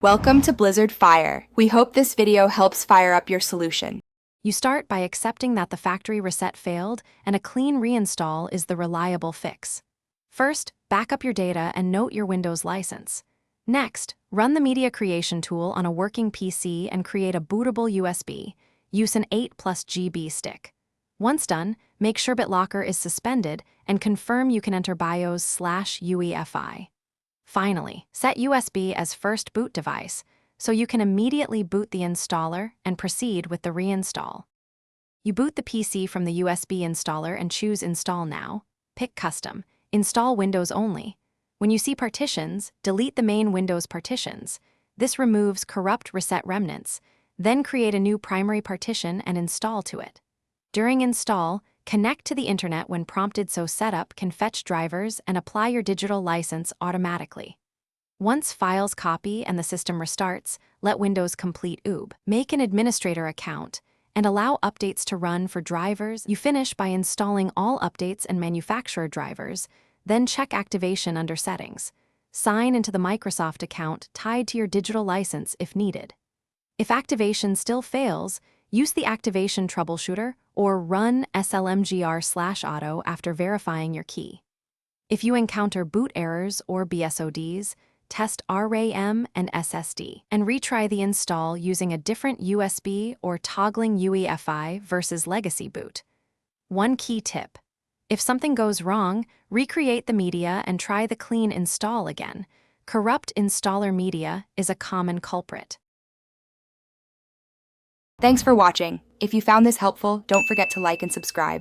Welcome to Blizzard Fire. We hope this video helps fire up your solution. You start by accepting that the factory reset failed and a clean reinstall is the reliable fix. First, back up your data and note your Windows license. Next, run the media creation tool on a working PC and create a bootable USB. Use an 8+ GB stick. Once done, make sure BitLocker is suspended and confirm you can enter BIOS/UEFI. Finally, set USB as first boot device so you can immediately boot the installer and proceed with the reinstall. You boot the PC from the USB installer and choose Install Now. Pick Custom, Install Windows Only. When you see partitions, delete the main Windows partitions. This removes corrupt reset remnants. Then create a new primary partition and install to it. During install, connect to the internet when prompted so setup can fetch drivers and apply your digital license automatically. Once files copy and the system restarts, let Windows complete OOB. Make an administrator account and allow updates to run for drivers. You finish by installing all updates and manufacturer drivers, then check activation under Settings. Sign into the Microsoft account tied to your digital license if needed. If activation still fails, use the activation troubleshooter or run slmgr/auto after verifying your key. If you encounter boot errors or BSODs, test RAM and SSD, and retry the install using a different USB or toggling UEFI versus legacy boot. One key tip: if something goes wrong, recreate the media and try the clean install again. Corrupt installer media is a common culprit. Thanks for watching. If you found this helpful, don't forget to like and subscribe.